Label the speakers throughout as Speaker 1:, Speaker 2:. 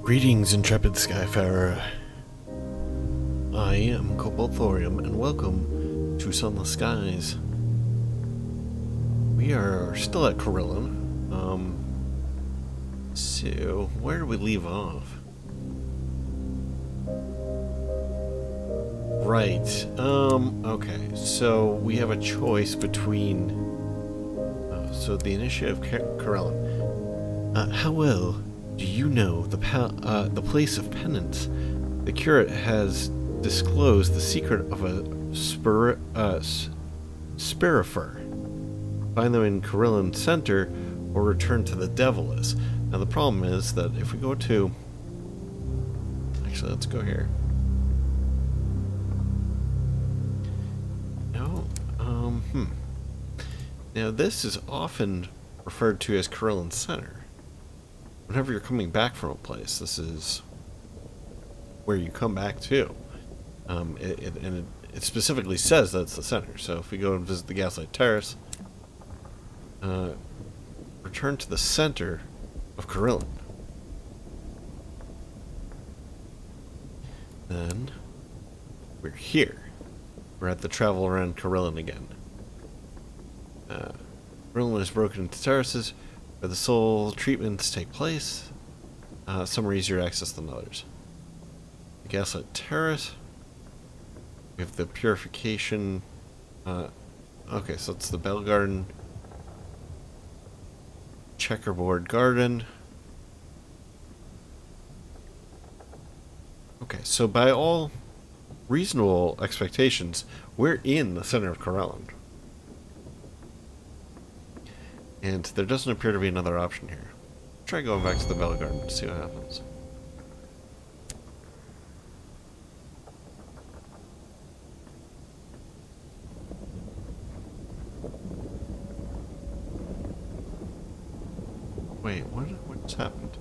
Speaker 1: Greetings, intrepid Skyfarer. I am Cobalt Thorium, and welcome to Sunless Skies. We are still at Carillon. So where do we leave off? Right. Okay. So we have a choice between. So the initiative Carillon. How well do you know the place of penance? The curate has disclosed the secret of a Spherifier. Find them in Carillon Center, or return to the Devilis. Now the problem is that if we go to, actually let's go here. No, Now this is often referred to as Carillon Center. Whenever you're coming back from a place, this is where you come back to. It specifically says that's the center. So if we go and visit the Gaslight Terrace, return to the center of Carillon. Then we're here. We're at the travel around Carillon again. Carillon is broken into terraces where the soul treatments take place. Some are easier to access than others. The Gaslight Terrace. We have the Purification. Okay, so it's the Bell Garden. Checkerboard Garden. Okay, so by all reasonable expectations, we're in the center of Carillon. And there doesn't appear to be another option here. Try going back to the Bell Garden to see what happens. Wait, what's happened?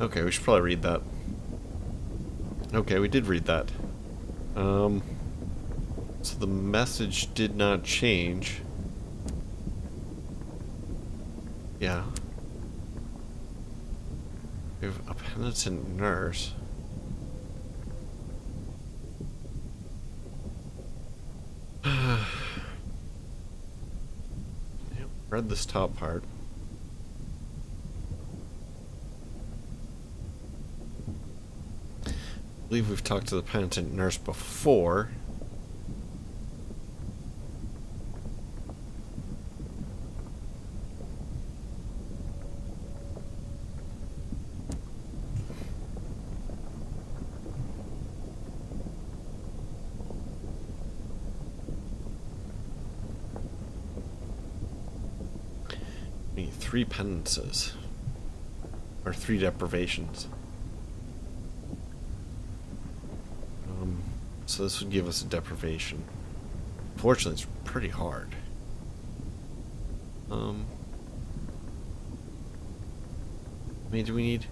Speaker 1: Okay, we should probably read that. Okay, we did read that. So the message did not change. Yeah. We have a penitent nurse. Read this top part. I believe we've talked to the penitent nurse before. We need 3 penances. Or 3 deprivations. So this would give us a deprivation. Fortunately, it's pretty hard. I mean, do we need...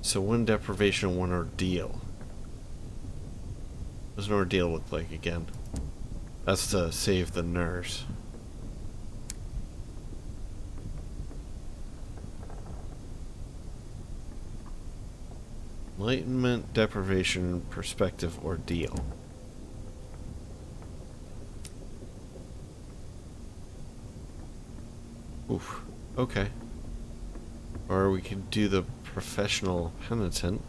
Speaker 1: So 1 deprivation, 1 ordeal. What does an ordeal look like again? That's to save the nurse. Enlightenment, deprivation, perspective, ordeal. Oof. Okay. Or we could do the professional penitent.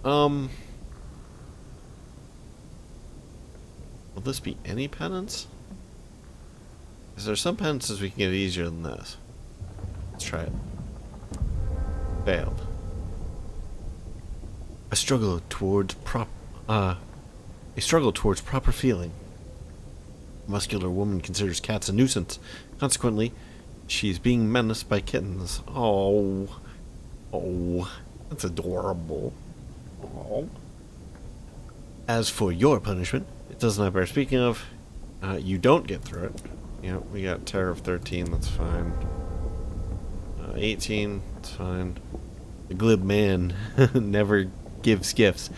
Speaker 1: Will this be any penance? Is there some penances we can get easier than this? Let's try it. Failed. A struggle towards proper feeling. A muscular woman considers cats a nuisance. Consequently, she's being menaced by kittens. Oh, that's adorable. Oh. As for your punishment, it does not bear speaking of. You don't get through it. Yeah, we got Terror of 13, that's fine. 18, that's fine. The glib man never gives gifts.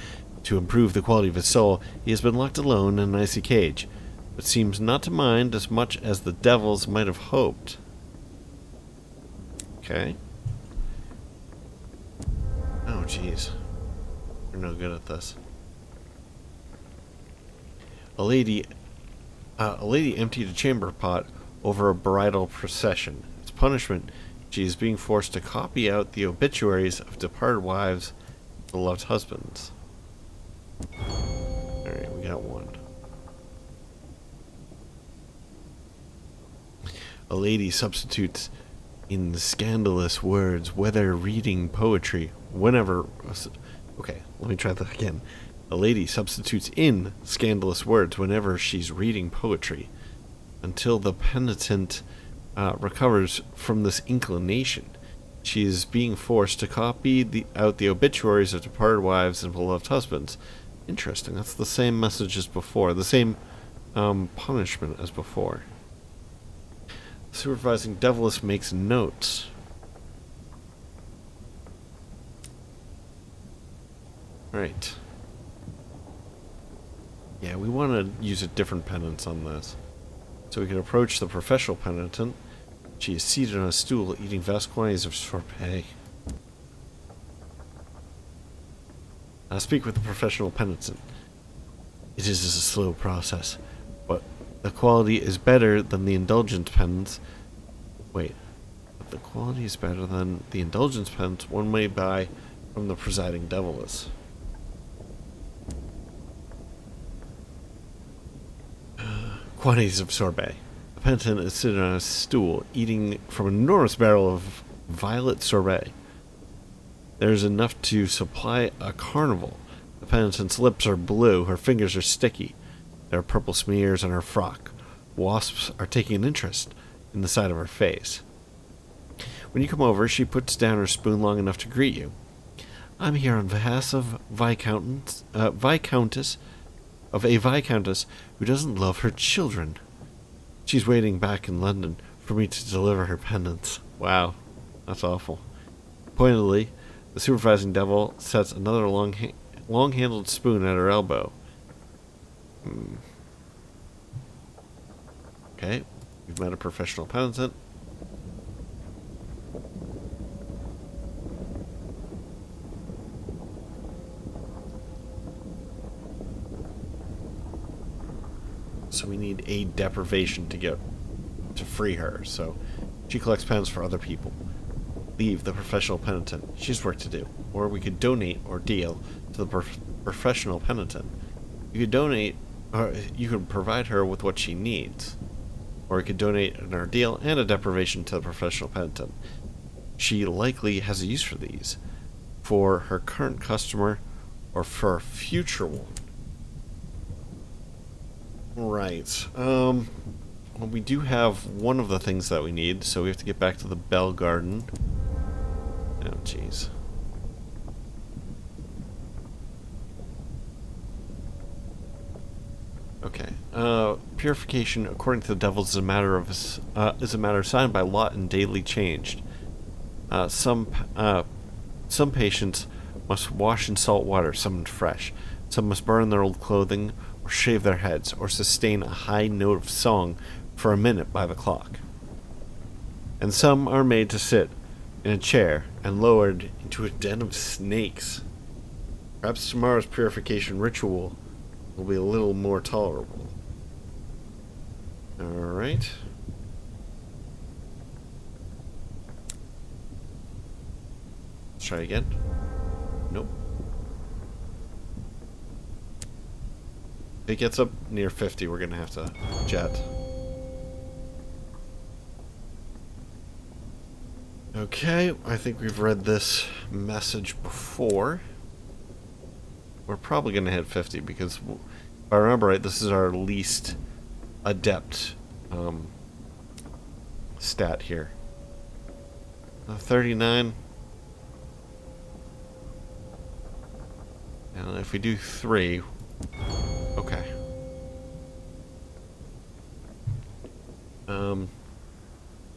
Speaker 1: To improve the quality of his soul, he has been locked alone in an icy cage, but seems not to mind as much as the devils might have hoped. Okay. Oh, jeez. We're no good at this. A lady emptied a chamber pot over a bridal procession. Its punishment, she is being forced to copy out the obituaries of departed wives and beloved husbands. Alright, we got one. A lady substitutes in scandalous words whether reading poetry whenever... Okay, let me try that again. A lady substitutes in scandalous words whenever she's reading poetry until the penitent recovers from this inclination. She is being forced to copy out the obituaries of departed wives and beloved husbands. Interesting. That's the same message as before. The same punishment as before. The supervising deviless makes notes. Right. Yeah, we want to use a different penance on this. So we can approach the professional penitent. She is seated on a stool eating vast quantities of sorbet. Speak with the professional penitent. It is a slow process, but the quality is better than the indulgent penance. Wait. But the quality is better than the indulgence penance one may buy from the presiding deviless. Quantities of sorbet. The penitent is sitting on a stool, eating from an enormous barrel of violet sorbet. There's enough to supply a carnival. The penitent's lips are blue, her fingers are sticky. There are purple smears on her frock. Wasps are taking an interest in the side of her face. When you come over, she puts down her spoon long enough to greet you. I'm here on behalf of Viscountess who doesn't love her children. She's waiting back in London for me to deliver her penance. Wow, that's awful. Pointedly, the supervising devil sets another long-handled spoon at her elbow. Okay, we've met a professional penitent. So we need a deprivation to free her. So she collects pens for other people. Leave the professional penitent. She has work to do. Or we could donate or deal to the professional penitent. You could donate, or you could provide her with what she needs. Or you could donate an ordeal and a deprivation to the professional penitent. She likely has a use for these. For her current customer or for a future one. Right. Well, we do have one of the things that we need, so we have to get back to the Bell Garden. Oh, jeez. Okay. Purification, according to the devils, is a matter assigned by lot and daily changed. Some patients must wash in salt water, some in fresh. Some must burn their old clothing, or shave their heads, or sustain a high note of song for a minute by the clock. And some are made to sit in a chair and lowered into a den of snakes. Perhaps tomorrow's purification ritual will be a little more tolerable. Alright. Let's try again. Nope. If it gets up near 50, we're gonna have to jet. Okay, I think we've read this message before. We're probably going to hit 50 because, if I remember right, this is our least adept stat here. 39. And if we do 3, okay.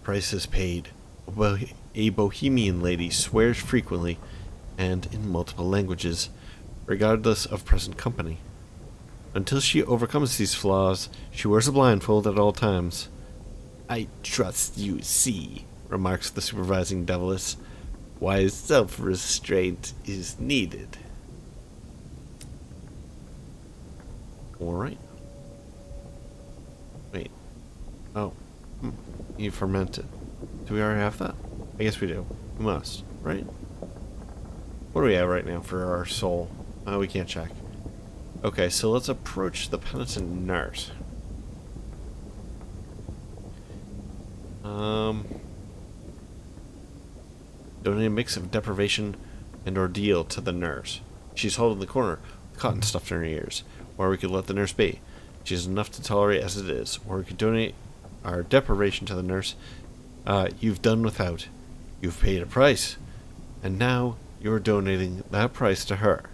Speaker 1: Price is paid. Well, a bohemian lady swears frequently and in multiple languages regardless of present company. Until she overcomes these flaws, she wears a blindfold at all times. I trust you see, remarks the supervising Deviless, why self-restraint is needed. Alright. Wait. Oh. You fermented. Do we already have that? I guess we do. We must, right? What do we have right now for our soul? We can't check. Okay, so let's approach the penitent nurse. Donate a mix of deprivation and ordeal to the nurse. She's huddled in the corner, with cotton stuffed in her ears. Or we could let the nurse be. She has enough to tolerate as it is. Or we could donate our deprivation to the nurse. You've done without. You've paid a price. And now you're donating that price to her.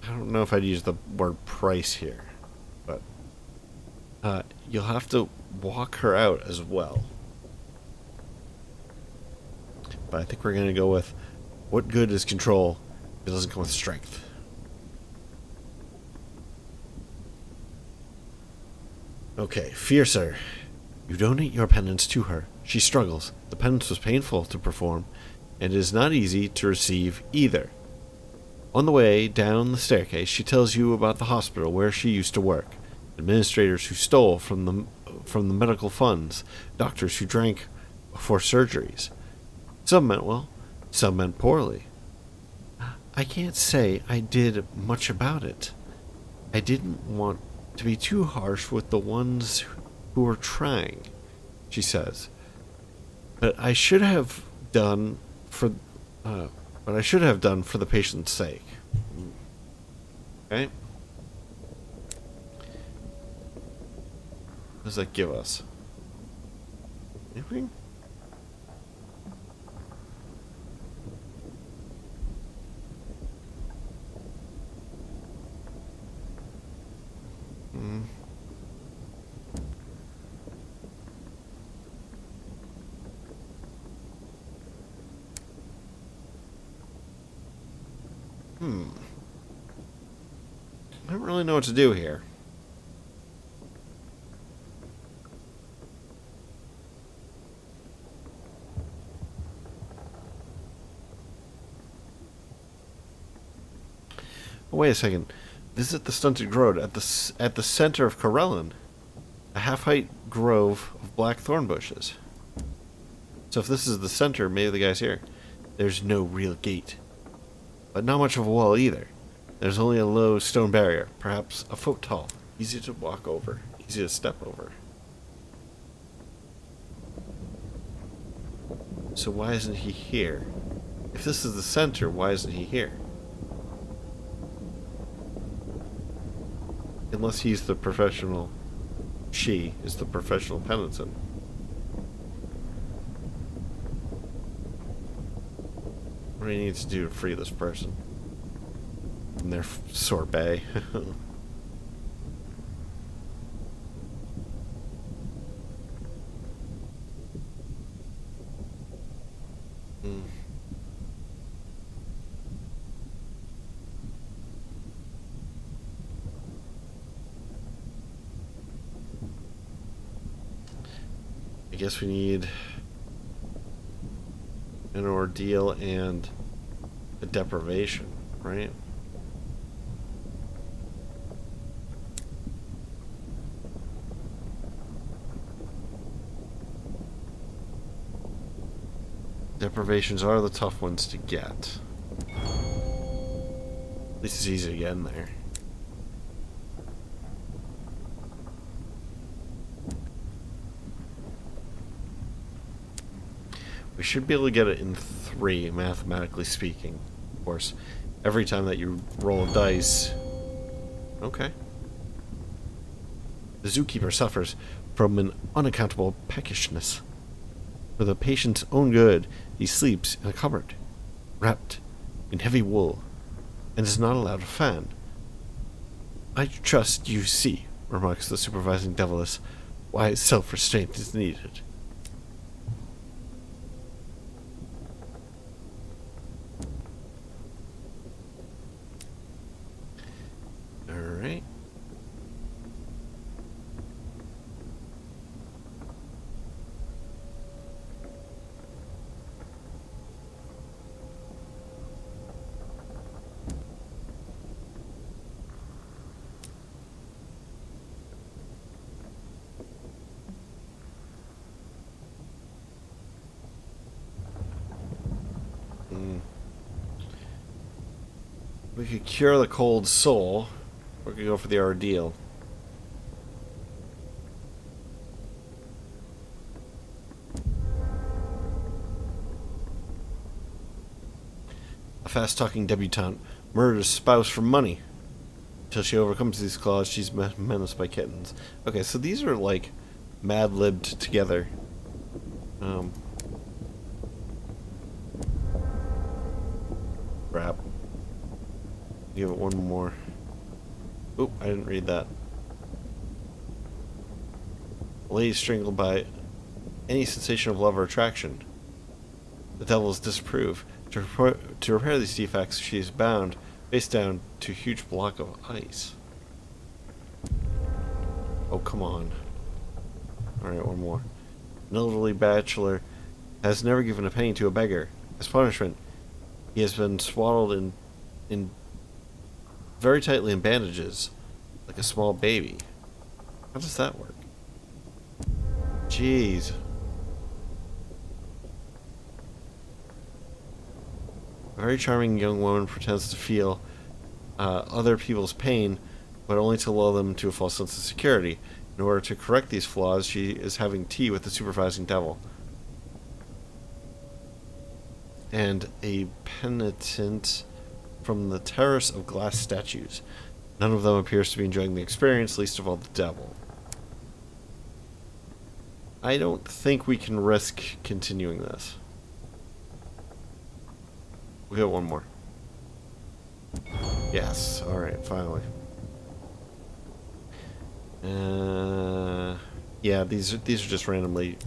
Speaker 1: I don't know if I'd use the word price here. But you'll have to walk her out as well. But I think we're going to go with what good is control if it doesn't come with strength. Okay, Fiercer. You donate your penance to her. She struggles. The penance was painful to perform, and it is not easy to receive either. On the way down the staircase, she tells you about the hospital where she used to work, administrators who stole from the medical funds, doctors who drank before surgeries. Some meant well, some meant poorly. I can't say I did much about it. I didn't want to be too harsh with the ones who were trying, she says. But I should have done for the patient's sake. Okay? What does that give us? Anything? I don't really know what to do here. Oh, wait a second. Visit the stunted grove at the center of Carillon, a half-height grove of black thorn bushes. So if this is the center, maybe the guy's here. There's no real gate, but not much of a wall either. There's only a low stone barrier, perhaps a foot tall, easy to walk over, easy to step over. So why isn't he here? If this is the center, why isn't he here? Unless he's the professional, she is the professional penitent. What do you need to do to free this person? In their sorbet. I guess we need an ordeal and a deprivation, right? Deprivations are the tough ones to get. At least it's easy to get in there. We should be able to get it in 3, mathematically speaking. Of course, every time that you roll a dice. Okay. The zookeeper suffers from an unaccountable peckishness. For the patient's own good, he sleeps in a cupboard, wrapped in heavy wool, and is not allowed a fan. I trust you see, remarks the supervising Deviless, why self-restraint is needed. We could cure the cold soul, or we could go for the ordeal. A fast-talking debutante murdered a spouse for money. Until she overcomes these claws, she's menaced by kittens. Okay, so these are like mad-libbed together. Crap. Give it one more. Oop, I didn't read that. A lady strangled by any sensation of love or attraction. The devils disapprove. To repair these defects, she is bound face down to a huge block of ice. Oh, come on. Alright, one more. An elderly bachelor has never given a penny to a beggar. As punishment, he has been swaddled in very tightly in bandages, like a small baby. How does that work? Jeez. A very charming young woman pretends to feel other people's pain, but only to lull them to a false sense of security. In order to correct these flaws, she is having tea with the supervising devil. And a penitent from the terrace of glass statues. None of them appears to be enjoying the experience, least of all the devil. I don't think we can risk continuing this. We'll get one more. Yes, alright, finally. Yeah, these are just randomly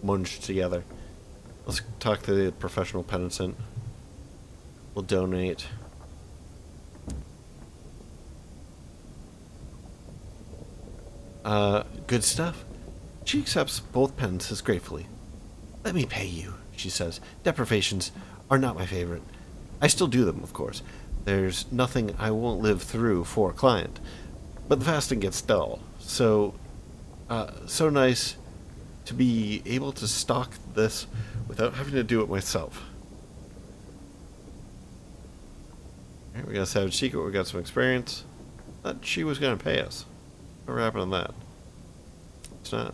Speaker 1: munged together. Let's talk to the professional penitent. We'll donate. Good stuff. She accepts both penances gratefully. Let me pay you, she says. Deprivations are not my favorite. I still do them, of course. There's nothing I won't live through for a client. But the fasting gets dull. So nice to be able to stock this without having to do it myself. Alright, we got a Savage Secret, we got some experience. Thought she was going to pay us. What happened on that? It's not.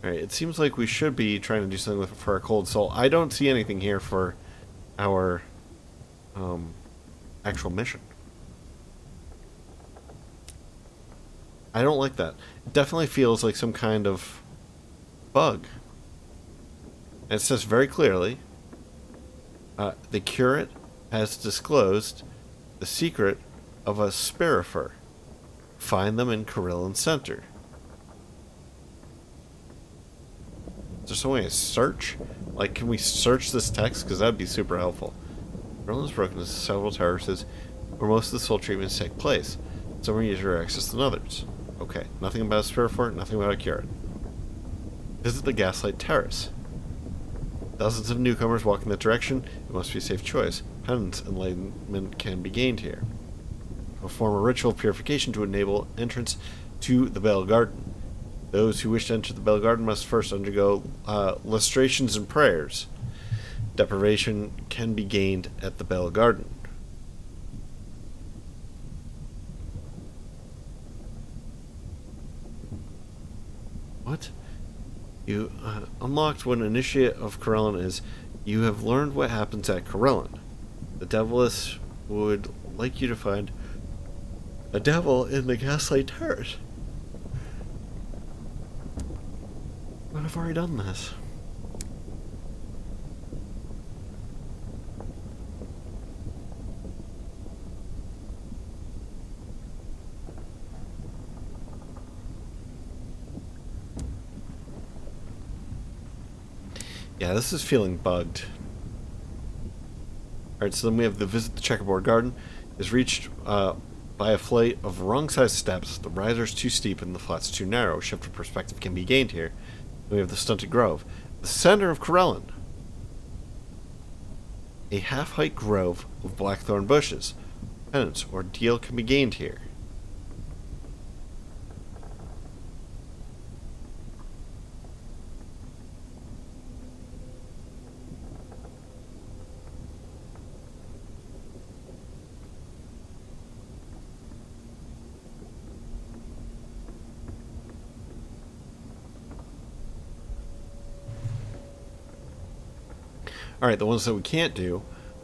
Speaker 1: Alright, it seems like we should be trying to do something for our cold soul. I don't see anything here for our actual mission. I don't like that. It definitely feels like some kind of bug. And it says very clearly, the curate has disclosed the secret of a Spherifier. Find them in Carillon Center. Is there some way to search? Like, can we search this text? Because that would be super helpful. Carillon is broken into several terraces where most of the soul treatments take place. Some are easier access than others. Okay, nothing about a Spherifier, nothing about a curate. Visit the Gaslight Terrace. Dozens of newcomers walk in that direction. It must be a safe choice. Penance enlightenment can be gained here. Perform a ritual of purification to enable entrance to the Bell Garden. Those who wish to enter the Bell Garden must first undergo lustrations and prayers. Deprivation can be gained at the Bell Garden. What? You unlocked what an initiate of Carillon is. You have learned what happens at Carillon. The Deviless would like you to find a devil in the Gaslight Terrace. But I've already done this. Yeah, this is feeling bugged. Alright, so then we have the visit the checkerboard garden. Is reached by a flight of wrong-sized steps. The risers too steep and the flats too narrow. Shift of perspective can be gained here. Then we have the stunted grove. The center of Carillon. A half-height grove of blackthorn bushes. Penance or deal can be gained here. Alright, the ones that we can't do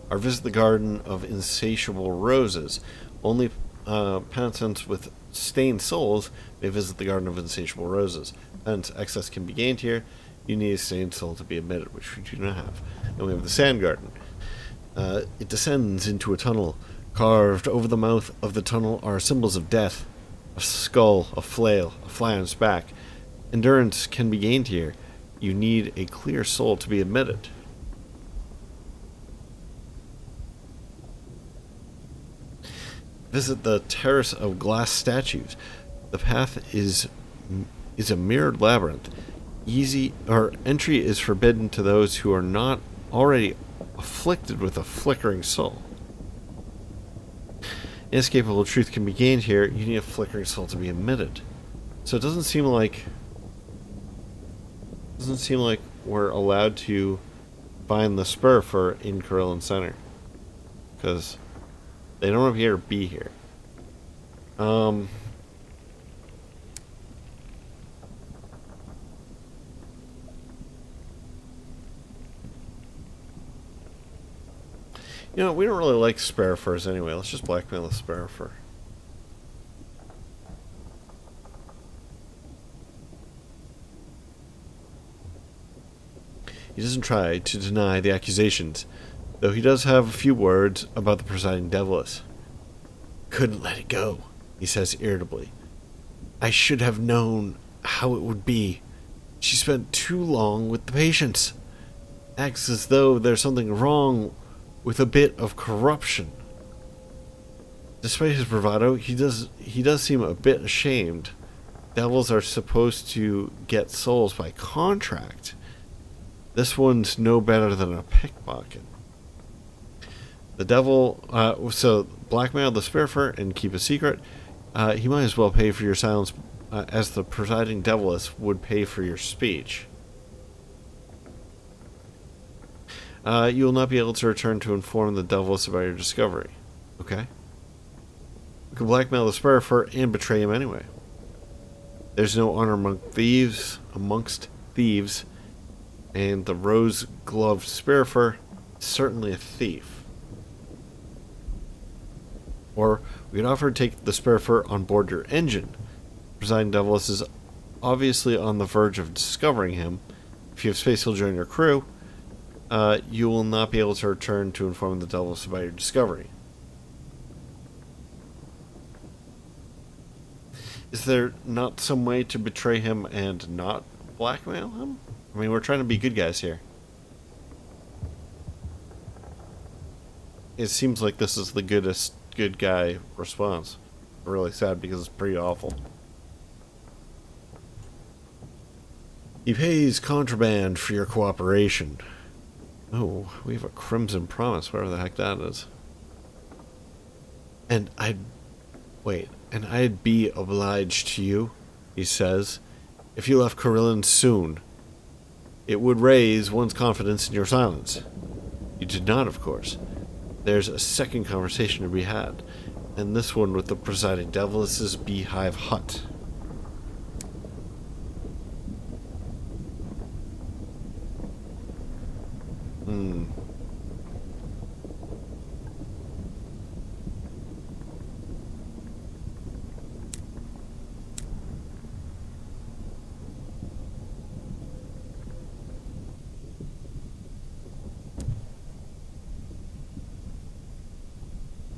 Speaker 1: are visit the Garden of Insatiable Roses. Only penitents with stained souls may visit the Garden of Insatiable Roses. Hence, access can be gained here. You need a stained soul to be admitted, which we do not have. And we have the Sand Garden. It descends into a tunnel. Carved over the mouth of the tunnel are symbols of death. A skull, a flail, a flange back. Endurance can be gained here. You need a clear soul to be admitted. Visit the Terrace of Glass Statues. The path is a mirrored labyrinth. Entry is forbidden to those who are not already afflicted with a flickering soul. Inescapable truth can be gained here. You need a flickering soul to be admitted. So it doesn't seem like we're allowed to find the Spherifier in Carillon Center, because they don't appear to be here. You know, we don't really like Spherifiers anyway. Let's just blackmail the Spherifier. He doesn't try to deny the accusations, though he does have a few words about the presiding deviless. Couldn't let it go, he says irritably. I should have known how it would be. She spent too long with the patients. Acts as though there's something wrong with a bit of corruption. Despite his bravado, he does seem a bit ashamed. Devils are supposed to get souls by contract. This one's no better than a pickpocket. The devil, so blackmail the Spherifier and keep a secret. He might as well pay for your silence as the presiding deviless would pay for your speech. You will not be able to return to inform the deviless about your discovery. Okay. You can blackmail the Spherifier and betray him anyway. There's no honor amongst thieves, and the rose-gloved Spherifier is certainly a thief. Or we could offer to take the Spherifier on board your engine. Presiding deviless is obviously on the verge of discovering him. If you have space, he'll join your crew. You will not be able to return to inform the deviless about your discovery. Is there not some way to betray him and not blackmail him? I mean, we're trying to be good guys here. It seems like this is the good guy response. I'm really sad because it's pretty awful. He pays contraband for your cooperation. Oh, we have a Crimson Promise, whatever the heck that is. And I'd be obliged to you, he says, if you left Carillon soon. It would raise one's confidence in your silence. You did not, of course. There's a second conversation to be had, and this one with the presiding deviless's beehive hut.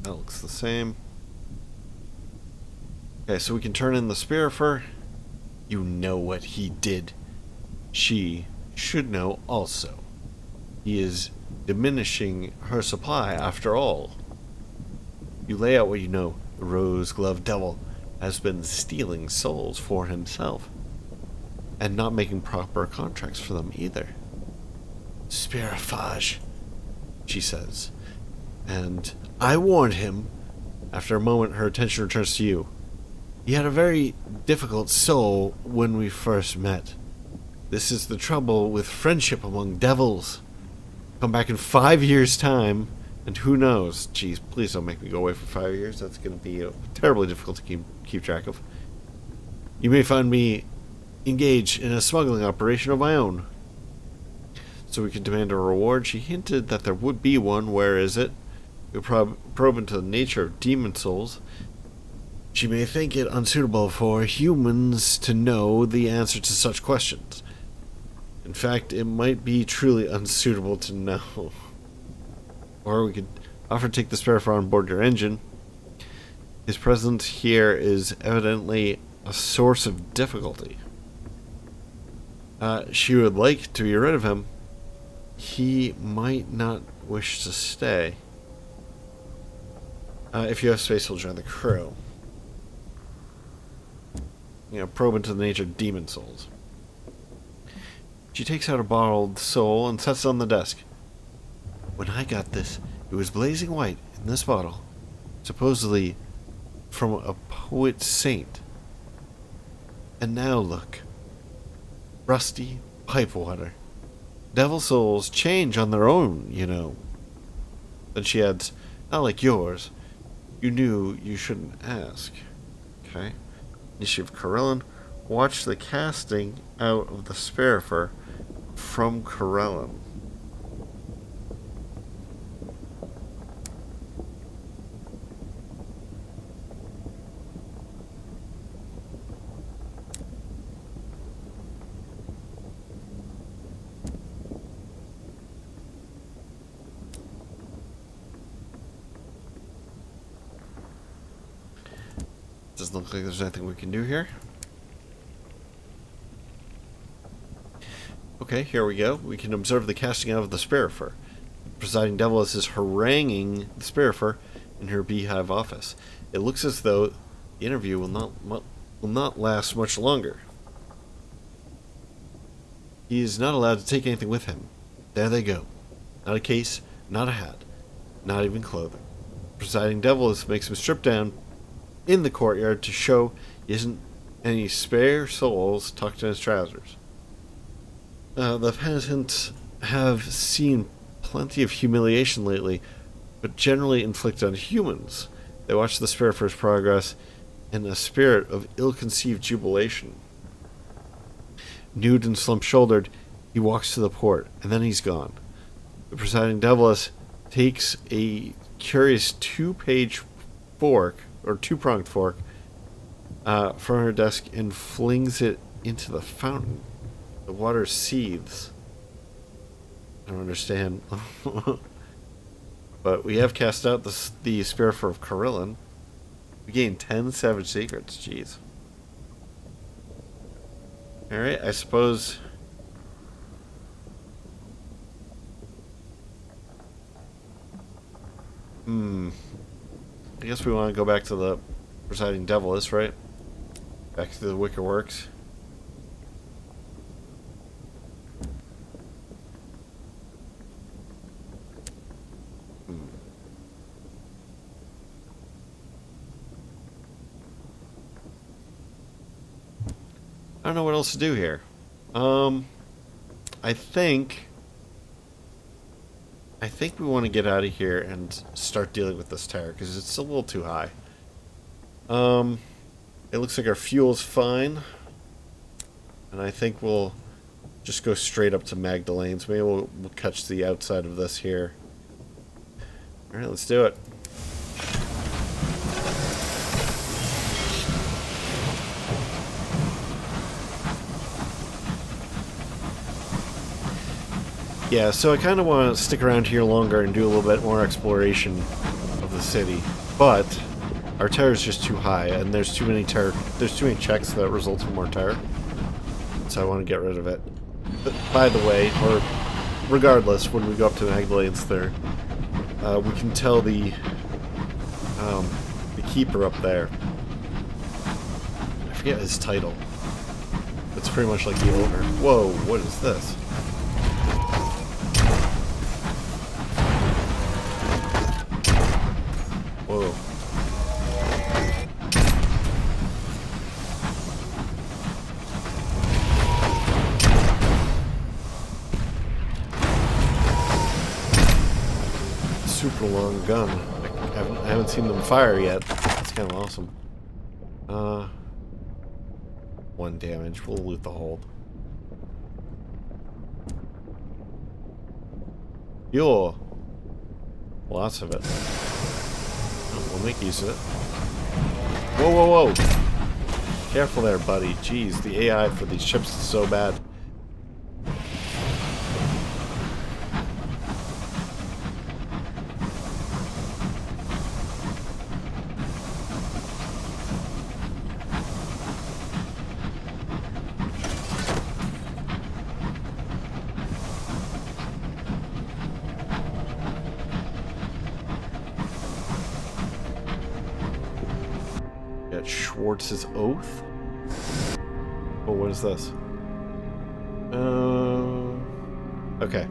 Speaker 1: That looks the same. Okay, so we can turn in the Spherifier. You know what he did. She should know also. He is diminishing her supply after all. You lay out what you know. The rose-gloved devil has been stealing souls for himself. And not making proper contracts for them either. Spherifier, she says. And I warned him. After a moment, her attention returns to you. He had a very difficult soul when we first met. This is the trouble with friendship among devils. Come back in 5 years' time, and who knows? Jeez, please don't make me go away for 5 years. That's going to be terribly difficult to keep track of. You may find me engaged in a smuggling operation of my own. so we could demand a reward. She hinted that there would be one. Where is it? We probe into the nature of demon souls. She may think it unsuitable for humans to know the answer to such questions. In fact, it might be truly unsuitable to know. Or we could offer to take the Spherifier on board your engine. His presence here is evidently a source of difficulty. She would like to be rid of him. He might not wish to stay. If you have space, we'll join the crew. Probe into the nature of demon souls. She takes out a bottled soul and sets it on the desk. When I got this, it was blazing white in this bottle, supposedly from a poet saint. And now look. Rusty pipe water. Devil souls change on their own, you know. Then she adds, not like yours. You knew you shouldn't ask. Okay. Initiative Carillon. Watch the casting out of the Spherifier from Carillon. Doesn't look like there's anything we can do here. Okay, here we go. We can observe the casting out of the Spherifier. Presiding Deviless is haranguing the Spherifier in her beehive office. It looks as though the interview will not last much longer. He is not allowed to take anything with him. There they go. Not a case, not a hat, not even clothing. Presiding Deviless makes him strip down in the courtyard to show he isn't any spare souls tucked in his trousers. The penitents have seen plenty of humiliation lately, but generally inflicted on humans. They watch the Spherifiers' progress in a spirit of ill-conceived jubilation. Nude and slump-shouldered, he walks to the port, and then he's gone. The presiding Deviless takes a curious two-page fork, or two-pronged fork, from her desk and flings it into the fountain. The water seethes. I don't understand. But we have cast out the Spherifier of Carillon. We gained 10 savage secrets. Jeez. Alright, I suppose... I guess we want to go back to the presiding Deviless, right? Back to the Wicker Works. I don't know what else to do here. I think we want to get out of here and start dealing with this tower because it's a little too high. It looks like our fuel's fine, and I think we'll just go straight up to Magdalene's. Maybe we'll catch the outside of this here. All right, let's do it. Yeah, so I kind of want to stick around here longer and do a little bit more exploration of the city, but our terror is just too high, and there's too many checks that result in more terror, so I want to get rid of it. But by the way, or regardless, when we go up to Magdalene's there, we can tell the keeper up there. I forget his title. It's pretty much like the owner. Whoa, what is this? Whoa. Super long gun. I haven't seen them fire yet. That's kind of awesome. 1 damage. We'll loot the hold. Fuel. Lots of it. Oh, we'll make use of it. Whoa, whoa, whoa! Careful there, buddy. Jeez, the AI for these ships is so bad. Schwartz's Oath? Oh, what is this? Okay.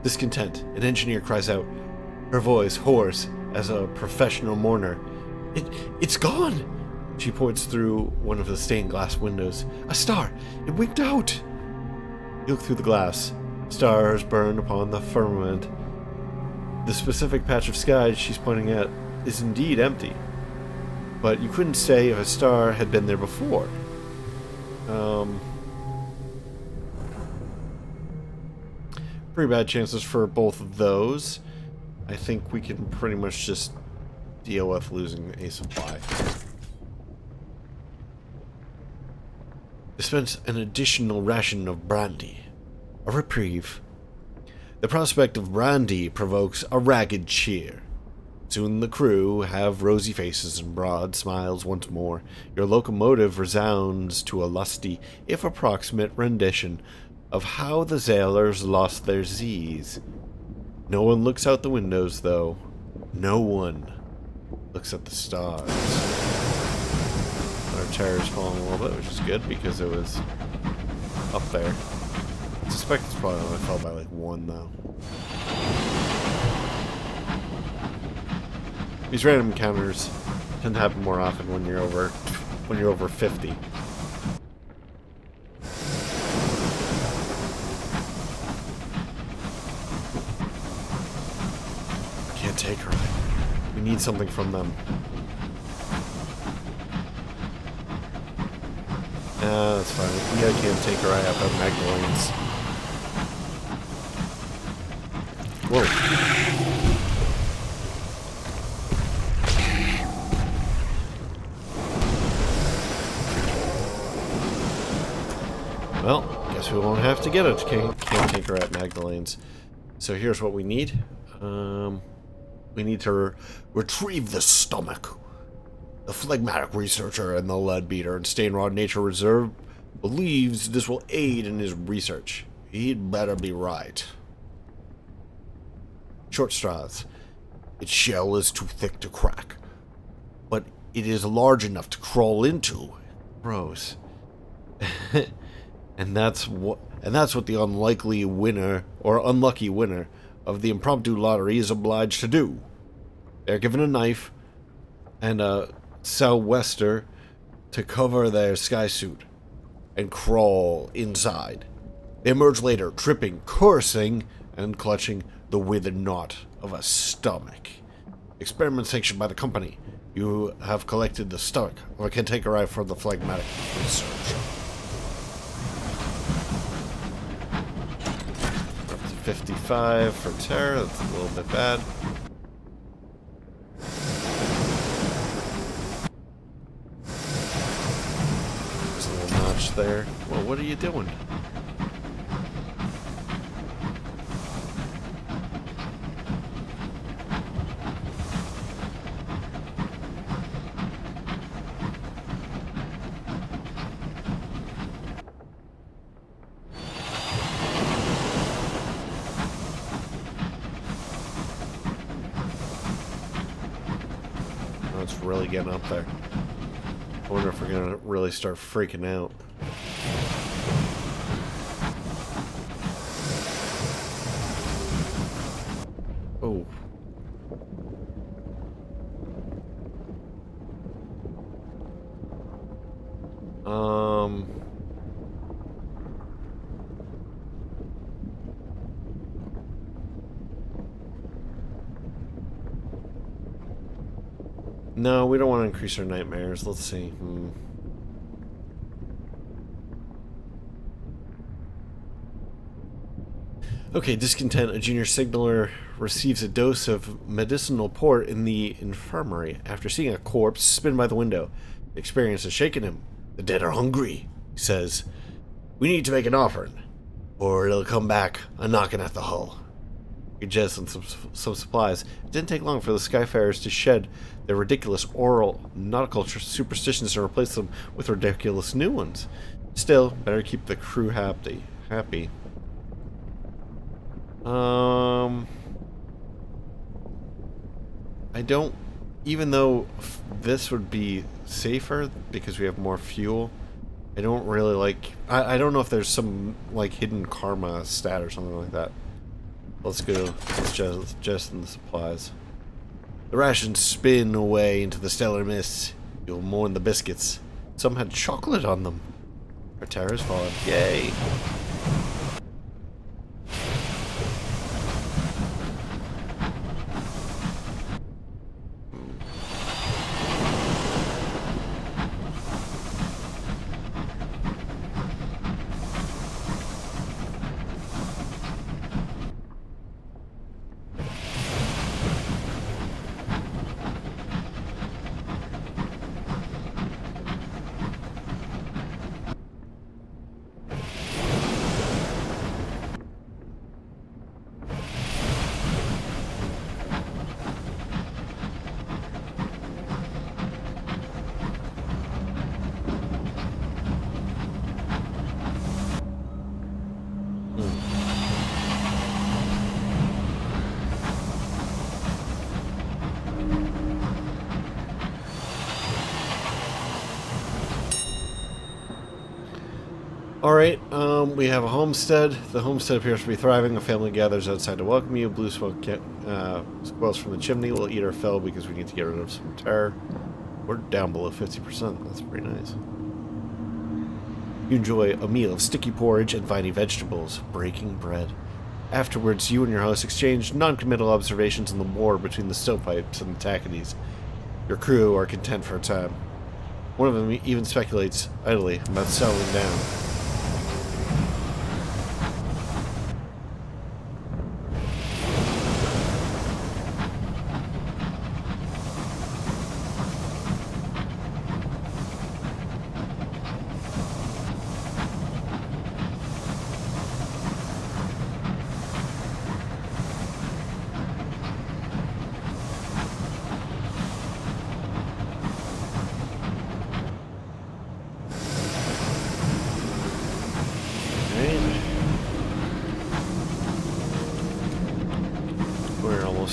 Speaker 1: Discontent. An engineer cries out, her voice hoarse as a professional mourner. It's gone! She points through one of the stained glass windows. A star! It winked out! You look through the glass. Stars burn upon the firmament. The specific patch of sky she's pointing at is indeed empty. But you couldn't say if a star had been there before. Pretty bad chances for both of those. I think we can pretty much just deal with losing a supply. Dispense an additional ration of brandy. A reprieve. The prospect of brandy provokes a ragged cheer. Soon the crew have rosy faces and broad smiles once more. Your locomotive resounds to a lusty, if approximate, rendition of how the sailors lost their Z's. No one looks out the windows, though. No one looks at the stars. Our tire's falling a little bit, which is good because it was up there. I suspect it's probably only fell by like 1, though. These random encounters tend to happen more often when you're over 50. Can't take her. We need something from them. That's fine. I can't take her eye up at Magdalene's. Whoa. Well, guess we won't have to get it. Can't take her at Magdalene's. So here's what we need. We need to retrieve the stomach. The phlegmatic researcher and the lead beater in Stainrod Nature Reserve believes this will aid in his research. He'd better be right. Short straws. Its shell is too thick to crack, but it is large enough to crawl into. Gross. And that's what the unlikely winner or unlucky winner of the impromptu lottery is obliged to do. They're given a knife and a sou'wester to cover their sky suit and crawl inside. They emerge later, tripping, cursing, and clutching the withered knot of a stomach. Experiment sanctioned by the company. You have collected the stomach of a cantankerite from the phlegmatic researcher. 55 for terror, that's a little bit bad. There's a little notch there. Well, what are you doing? It's really getting up there. I wonder if we're gonna really start freaking out. Oh. No, we don't want to increase our nightmares. Let's see. Okay, Discontent, a junior signaler, receives a dose of medicinal port in the infirmary after seeing a corpse spin by the window. The experience has shaken him. The dead are hungry, he says. We need to make an offering, or it'll come back a-knocking at the hull. He jettisoned some supplies. It didn't take long for the Skyfarers to shed their ridiculous oral nautical superstitions and replace them with ridiculous new ones. Still, better keep the crew happy. I don't, even though this would be safer because we have more fuel, I don't really like, I don't know if there's some like hidden karma stat or something like that. Let's go, let's jettison the supplies. The rations spin away into the stellar mist. You'll mourn the biscuits. Some had chocolate on them. Our terror's fallen. Yay! Alright, we have a homestead. The homestead appears to be thriving. A family gathers outside to welcome you. Blue smoke squirrels from the chimney will eat our fill because we need to get rid of some terror. We're down below 50%. That's pretty nice. You enjoy a meal of sticky porridge and viney vegetables, breaking bread. Afterwards, you and your host exchange non-committal observations on the war between the stovepipes and the tackities. Your crew are content for a time. One of them even speculates idly about settling down.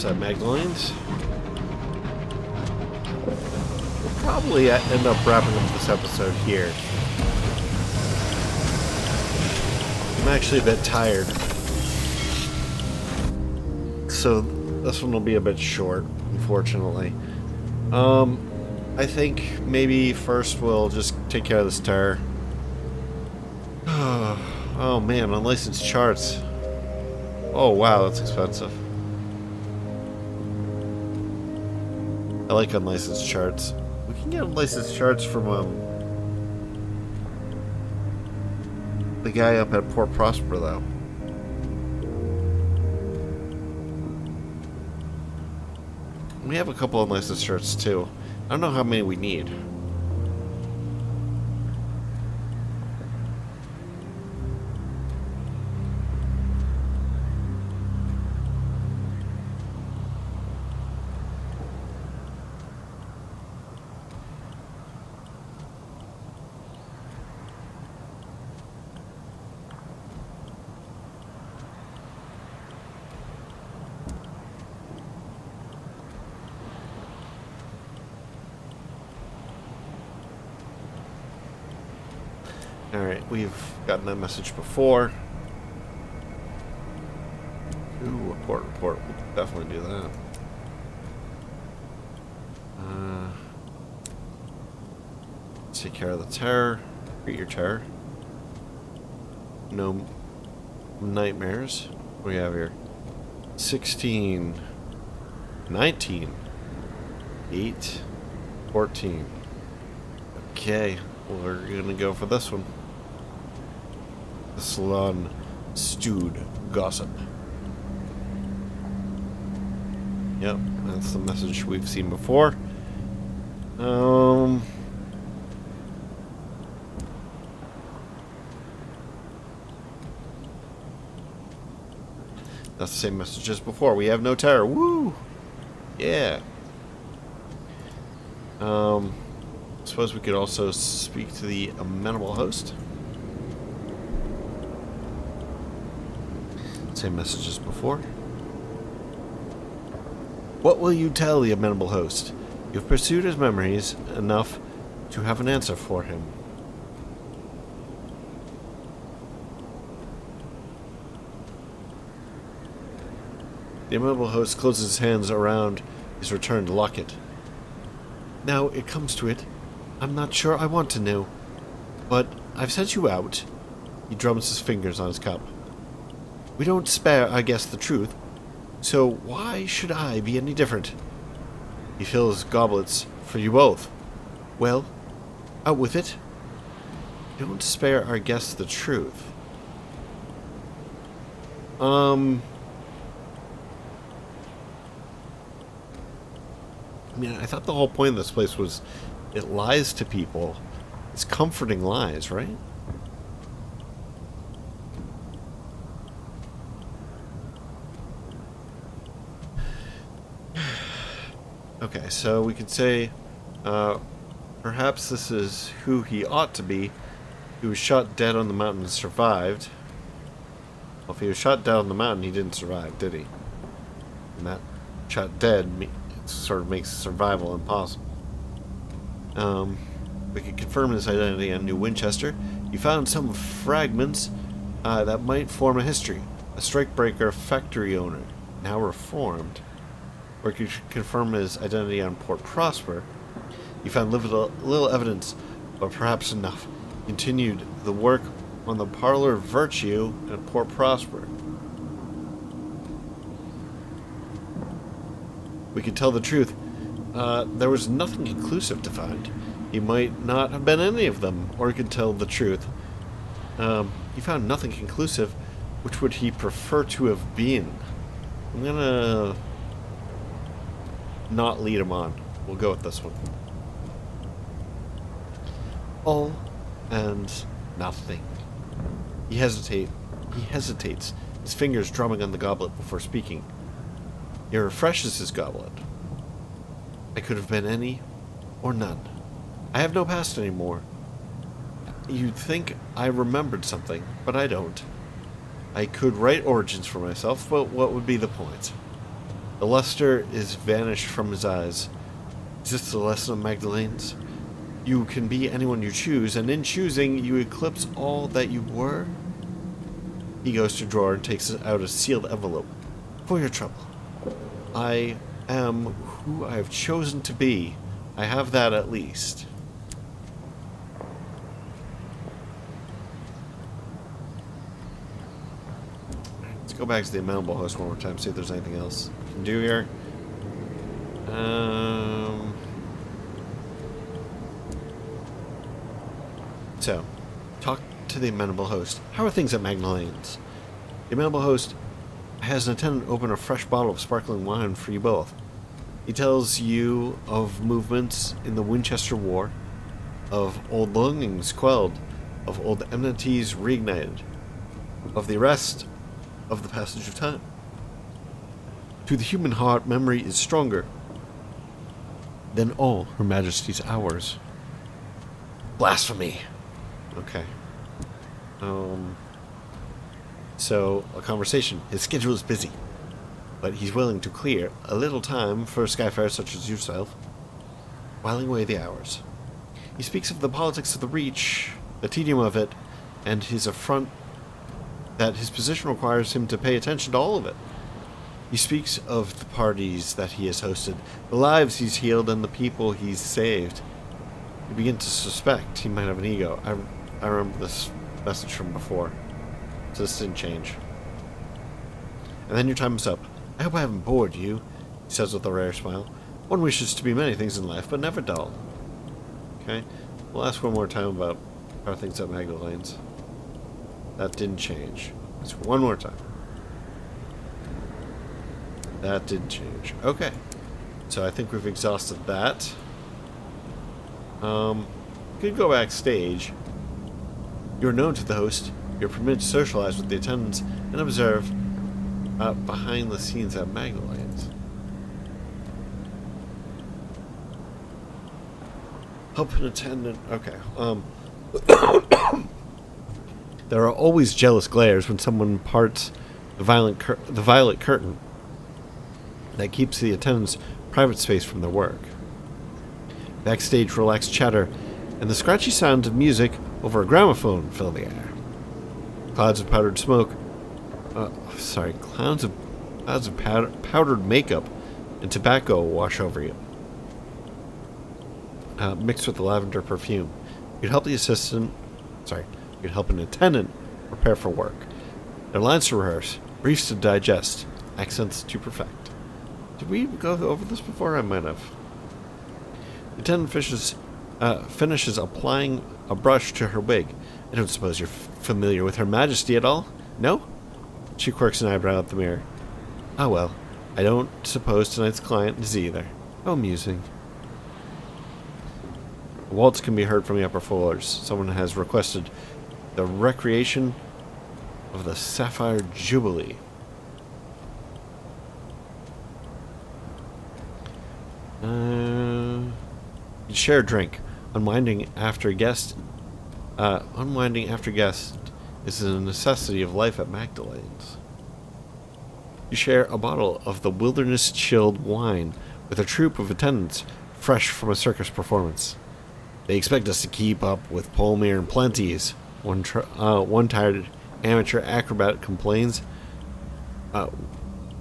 Speaker 1: At Magdalene's. We'll probably end up wrapping up this episode here. I'm actually a bit tired, so this one will be a bit short, unfortunately. I think maybe first we'll just take care of this terror. Oh man, unlicensed charts. Oh wow, that's expensive. I like unlicensed charts. We can get unlicensed charts from the guy up at Port Prosper, though. We have a couple unlicensed charts too. I don't know how many we need. Alright, we've gotten that message before. Ooh, a port report. We'll definitely do that. Take care of the terror. Greet your terror. No nightmares. What do we have here? 16. 19. 8. 14. Okay, we're gonna go for this one. The salon stewed gossip. Yep, that's the message we've seen before. That's the same message as before. We have no terror. Woo! Yeah. Suppose we could also speak to the amenable host. Same message as before. What will you tell the amenable host? You've pursued his memories enough to have an answer for him. The amenable host closes his hands around his returned locket. Now it comes to it. I'm not sure I want to know. But I've sent you out. He drums his fingers on his cup. We don't spare, I guess, the truth. So why should I be any different? He fills goblets for you both. Well, out with it. Don't spare our guests the truth. I mean, I thought the whole point of this place was it lies to people. It's comforting lies, right? Okay, so we could say, perhaps this is who he ought to be. He was shot dead on the mountain and survived. Well, if he was shot dead on the mountain, he didn't survive, did he? And that shot dead sort of makes survival impossible. We could confirm his identity on New Winchester. He found some fragments that might form a history. A strikebreaker factory owner, now reformed. Or he could confirm his identity on Port Prosper. He found little evidence, but perhaps enough. Continued the work on the Parlor Virtue at Port Prosper. We could tell the truth. There was nothing conclusive to find. He might not have been any of them, or he could tell the truth. He found nothing conclusive. Which would he prefer to have been? I'm gonna not lead him on. We'll go with this one. All and nothing. He hesitates, his fingers drumming on the goblet before speaking. He refreshes his goblet. I could have been any or none. I have no past anymore. You'd think I remembered something, but I don't. I could write origins for myself, but what would be the point? The luster is vanished from his eyes. Is this the lesson of Magdalene's? You can be anyone you choose, and in choosing, you eclipse all that you were? He goes to a drawer and takes out a sealed envelope. For your trouble. I am who I have chosen to be. I have that at least. Let's go back to the amenable host one more time, see if there's anything else we can do here. So, talk to the amenable host. How are things at Magdalene's? The amenable host has an attendant open a fresh bottle of sparkling wine for you both. He tells you of movements in the Winchester War, of old longings quelled, of old enmities reignited, of the arrest of the passage of time. To the human heart, memory is stronger than all Her Majesty's hours. Blasphemy! Okay. So, a conversation. His schedule is busy, but he's willing to clear a little time for skyfarers such as yourself, whiling away the hours. He speaks of the politics of the Reach, the tedium of it, and his affront that his position requires him to pay attention to all of it. He speaks of the parties that he has hosted, the lives he's healed, and the people he's saved. You begin to suspect he might have an ego. I remember this message from before, so this didn't change. And then your time is up. I hope I haven't bored you, he says with a rare smile. One wishes to be many things in life, but never dull. Okay, we'll ask one more time about how things at Magdalene's. That didn't change. Let's one more time. That did change. Okay. So I think we've exhausted that. Could go backstage. You're known to the host. You're permitted to socialize with the attendants and observe behind the scenes at Magdalene's. Help an attendant. Okay. There are always jealous glares when someone parts the violet curtain that keeps the attendants' private space from their work. Backstage, relaxed chatter and the scratchy sound of music over a gramophone fill the air. Clouds of powdered smoke. Clouds of powdered makeup and tobacco wash over you, mixed with the lavender perfume. You'd help an attendant prepare for work. There are lines to rehearse, briefs to digest, accents to perfect. Did we go over this before? I might have. The attendant finishes applying a brush to her wig. I don't suppose you're familiar with Her Majesty at all? No? She quirks an eyebrow at the mirror. Ah, well, I don't suppose tonight's client is either. How amusing. A waltz can be heard from the upper floors. Someone has requested the recreation of the Sapphire Jubilee. You share a drink. Unwinding after guest is a necessity of life at Magdalene's. You share a bottle of the wilderness-chilled wine with a troupe of attendants fresh from a circus performance. They expect us to keep up with Polmere and Plenty's. One tired amateur acrobat complains.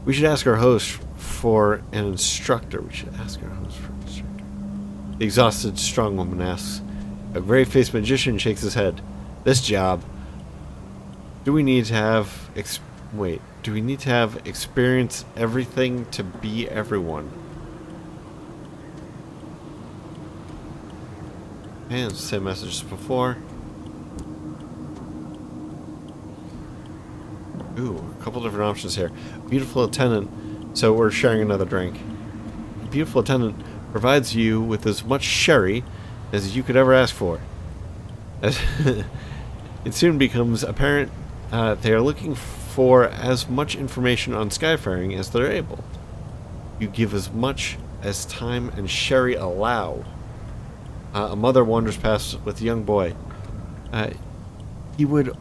Speaker 1: We should ask our host for an instructor. The exhausted strong woman asks. A grey-faced magician shakes his head. This job. Do we need to have experience everything to be everyone? And it's the same message as before. Ooh, a couple different options here. Beautiful attendant. So we're sharing another drink. A beautiful attendant provides you with as much sherry as you could ever ask for. It soon becomes apparent they are looking for as much information on skyfaring as they're able. You give as much as time and sherry allow. A mother wanders past with a young boy. He would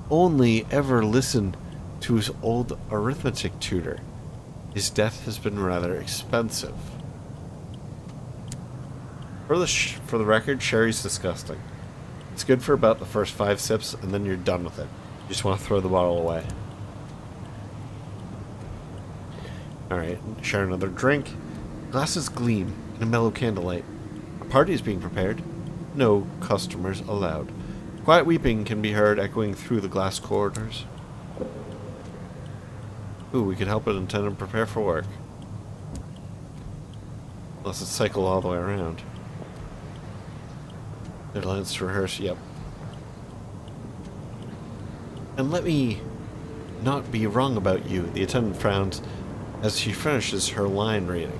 Speaker 1: only ever listen to his old arithmetic tutor. His death has been rather expensive. For the record, sherry's disgusting. It's good for about the first 5 sips, and then you're done with it. You just want to throw the bottle away. Alright, share another drink. Glasses gleam in a mellow candlelight. A party is being prepared. No customers allowed. Quiet weeping can be heard echoing through the glass corridors. Ooh, we could help an attendant prepare for work. Unless it's cycle all the way around. Deadlines to rehearse, yep. And let me not be wrong about you, the attendant frowns as she finishes her line reading.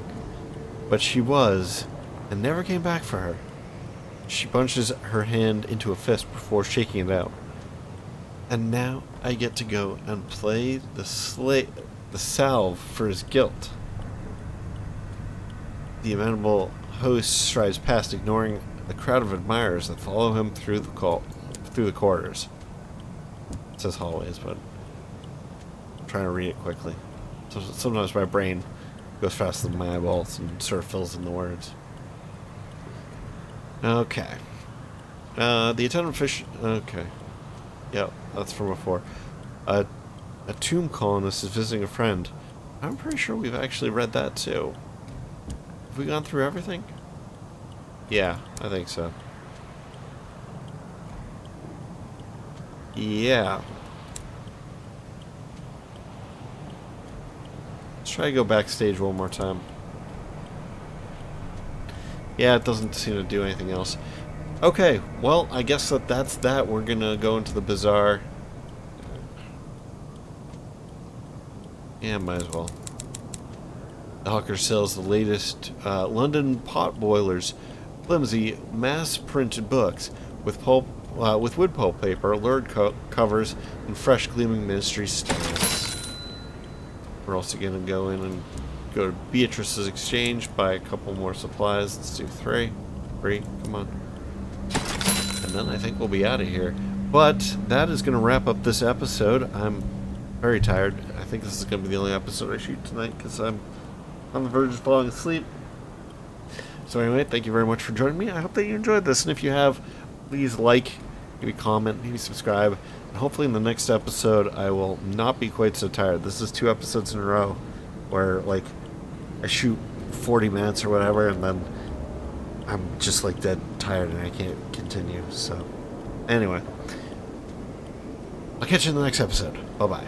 Speaker 1: But she was, and never came back for her. She bunches her hand into a fist before shaking it out. And now I get to go and play the salve for his guilt. The amenable host strides past, ignoring the crowd of admirers that follow him through the corridors. It says hallways, but I'm trying to read it quickly. So sometimes my brain goes faster than my eyeballs and sort of fills in the words. Okay. The attendant fish. Okay. Yep, that's from before. A tomb colonist is visiting a friend. I'm pretty sure we've actually read that too. Have we gone through everything? Yeah, I think so. Yeah. Let's try to go backstage one more time. Yeah, it doesn't seem to do anything else. Okay, well, I guess that's that. We're gonna go into the bazaar. Yeah, might as well. The hawker sells the latest London pot boilers, flimsy, mass-printed books with wood pulp paper, lurid covers, and fresh gleaming ministry stamps. We're also going to go in and go to Beatrice's exchange, buy a couple more supplies. Let's do three, come on. And then I think we'll be out of here. But that is going to wrap up this episode. I'm very tired. I think this is going to be the only episode I shoot tonight because I'm on the verge of falling asleep. So anyway, thank you very much for joining me. I hope that you enjoyed this. And if you have, please like, maybe comment, maybe subscribe. And hopefully in the next episode, I will not be quite so tired. This is 2 episodes in a row where, like, I shoot 40 minutes or whatever, and then I'm just, like, dead tired and I can't continue. So, anyway, I'll catch you in the next episode. Bye-bye.